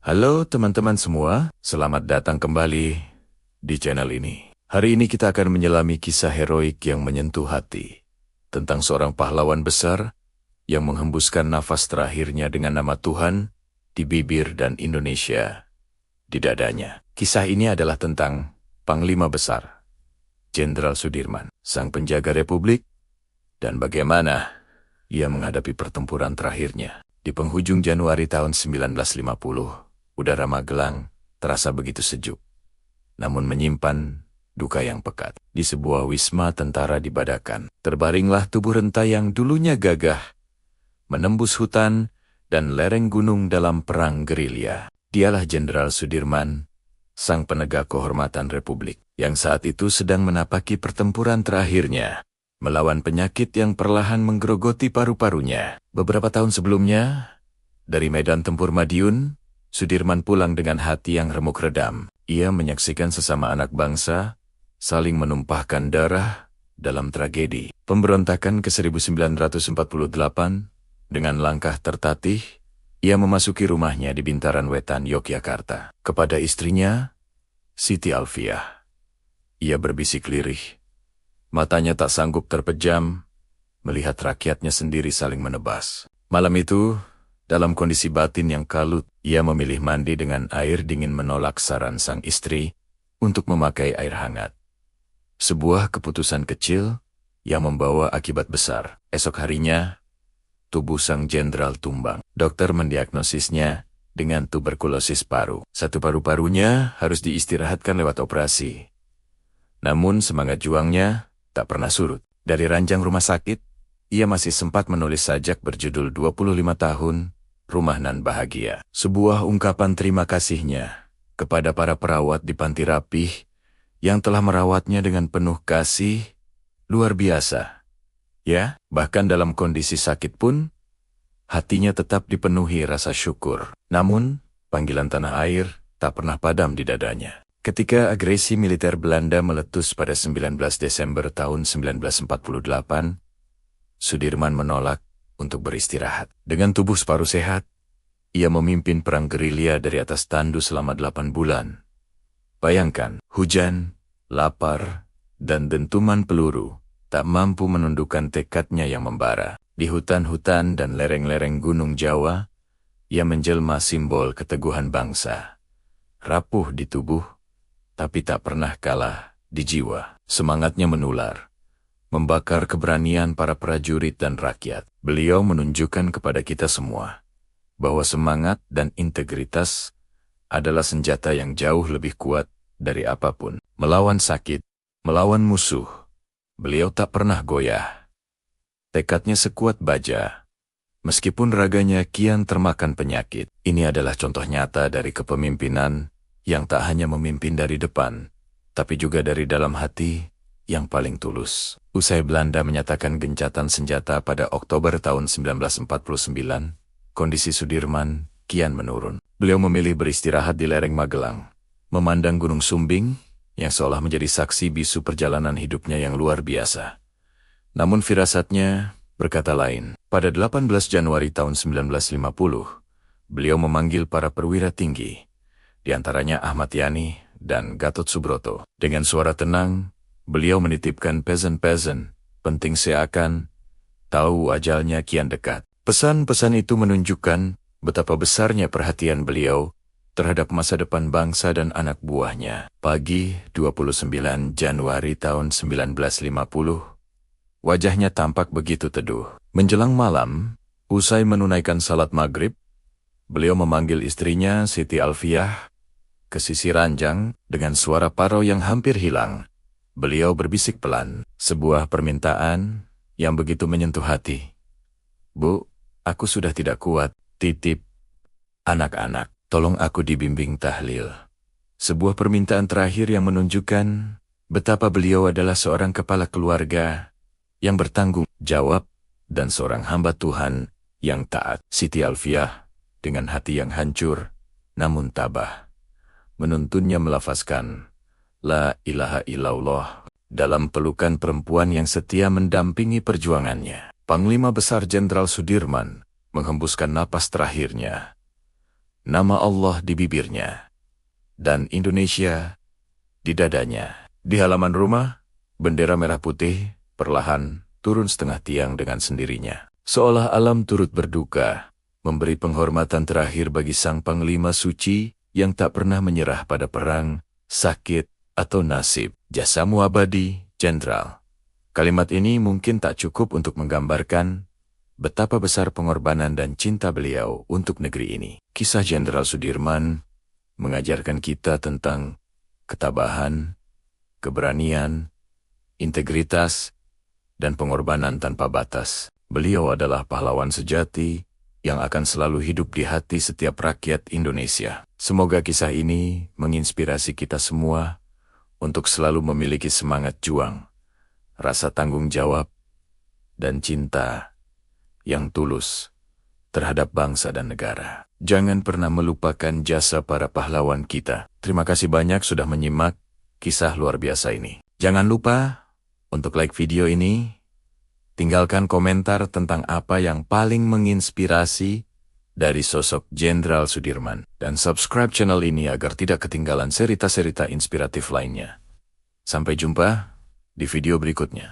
Halo teman-teman semua, selamat datang kembali di channel ini. Hari ini kita akan menyelami kisah heroik yang menyentuh hati. Tentang seorang pahlawan besar yang menghembuskan nafas terakhirnya dengan nama Tuhan di bibir dan Indonesia di dadanya. Kisah ini adalah tentang Panglima Besar, Jenderal Sudirman, sang penjaga Republik, dan bagaimana ia menghadapi pertempuran terakhirnya. Di penghujung Januari tahun 1950, udara Magelang terasa begitu sejuk, namun menyimpan duka yang pekat. Di sebuah wisma tentara di Badakan, terbaringlah tubuh renta yang dulunya gagah, menembus hutan dan lereng gunung dalam perang gerilya. Dialah Jenderal Sudirman, sang penegak kehormatan Republik, yang saat itu sedang menapaki pertempuran terakhirnya, melawan penyakit yang perlahan menggerogoti paru-parunya. Beberapa tahun sebelumnya, dari medan tempur Madiun, Sudirman pulang dengan hati yang remuk redam. Ia menyaksikan sesama anak bangsa saling menumpahkan darah dalam tragedi pemberontakan ke 1948. Dengan langkah tertatih, ia memasuki rumahnya di Bintaran Wetan, Yogyakarta. Kepada istrinya, Siti Alfiah, ia berbisik lirih. Matanya tak sanggup terpejam melihat rakyatnya sendiri saling menebas. Malam itu, dalam kondisi batin yang kalut, ia memilih mandi dengan air dingin menolak saran sang istri untuk memakai air hangat. Sebuah keputusan kecil yang membawa akibat besar. Esok harinya, tubuh sang jenderal tumbang. Dokter mendiagnosisnya dengan tuberkulosis paru. Satu paru-parunya harus diistirahatkan lewat operasi. Namun semangat juangnya tak pernah surut. Dari ranjang rumah sakit, ia masih sempat menulis sajak berjudul 25 tahun, Rumah Nan Bahagia. Sebuah ungkapan terima kasihnya kepada para perawat di Panti Rapih yang telah merawatnya dengan penuh kasih luar biasa. Ya, bahkan dalam kondisi sakit pun, hatinya tetap dipenuhi rasa syukur. Namun, panggilan tanah air tak pernah padam di dadanya. Ketika agresi militer Belanda meletus pada 19 Desember tahun 1948, Sudirman menolak untuk beristirahat. Dengan tubuh separuh sehat, ia memimpin perang gerilya dari atas tandu selama 8 bulan. Bayangkan, hujan, lapar, dan dentuman peluru tak mampu menundukkan tekadnya yang membara. Di hutan-hutan dan lereng-lereng Gunung Jawa, ia menjelma simbol keteguhan bangsa. Rapuh di tubuh, tapi tak pernah kalah di jiwa. Semangatnya menular, membakar keberanian para prajurit dan rakyat. Beliau menunjukkan kepada kita semua bahwa semangat dan integritas adalah senjata yang jauh lebih kuat dari apapun. Melawan sakit, melawan musuh, beliau tak pernah goyah. Tekadnya sekuat baja, meskipun raganya kian termakan penyakit. Ini adalah contoh nyata dari kepemimpinan yang tak hanya memimpin dari depan, tapi juga dari dalam hati yang paling tulus. Usai Belanda menyatakan gencatan senjata pada Oktober tahun 1949, kondisi Sudirman kian menurun. Beliau memilih beristirahat di lereng Magelang, memandang Gunung Sumbing yang seolah menjadi saksi bisu perjalanan hidupnya yang luar biasa. Namun firasatnya berkata lain. Pada 18 Januari tahun 1950, beliau memanggil para perwira tinggi, di antaranya Ahmad Yani dan Gatot Subroto. Dengan suara tenang, beliau menitipkan pesan-pesan penting seakan tahu ajalnya kian dekat. Pesan-pesan itu menunjukkan betapa besarnya perhatian beliau terhadap masa depan bangsa dan anak buahnya. Pagi 29 Januari tahun 1950, wajahnya tampak begitu teduh. Menjelang malam, usai menunaikan salat maghrib, beliau memanggil istrinya Siti Alfiah ke sisi ranjang dengan suara parau yang hampir hilang. Beliau berbisik pelan, sebuah permintaan yang begitu menyentuh hati. "Bu, aku sudah tidak kuat, titip anak-anak, tolong aku dibimbing tahlil." Sebuah permintaan terakhir yang menunjukkan betapa beliau adalah seorang kepala keluarga yang bertanggung jawab dan seorang hamba Tuhan yang taat. Siti Alfiah dengan hati yang hancur namun tabah menuntunnya melafazkan La ilaha illallah dalam pelukan perempuan yang setia mendampingi perjuangannya. Panglima Besar Jenderal Sudirman menghembuskan napas terakhirnya. nama Allah di bibirnya, dan Indonesia di dadanya. Di halaman rumah, bendera merah putih perlahan turun setengah tiang dengan sendirinya. Seolah alam turut berduka, memberi penghormatan terakhir bagi sang Panglima Suci yang tak pernah menyerah pada perang, sakit, atau nasib. Jasamu abadi, Jenderal. Kalimat ini mungkin tak cukup untuk menggambarkan betapa besar pengorbanan dan cinta beliau untuk negeri ini. Kisah Jenderal Sudirman mengajarkan kita tentang ketabahan, keberanian, integritas, dan pengorbanan tanpa batas. Beliau adalah pahlawan sejati yang akan selalu hidup di hati setiap rakyat Indonesia. Semoga kisah ini menginspirasi kita semua untuk selalu memiliki semangat juang, rasa tanggung jawab, dan cinta yang tulus terhadap bangsa dan negara. Jangan pernah melupakan jasa para pahlawan kita. Terima kasih banyak sudah menyimak kisah luar biasa ini. Jangan lupa untuk like video ini, tinggalkan komentar tentang apa yang paling menginspirasi dari sosok Jenderal Sudirman, dan subscribe channel ini agar tidak ketinggalan cerita-cerita inspiratif lainnya. Sampai jumpa di video berikutnya.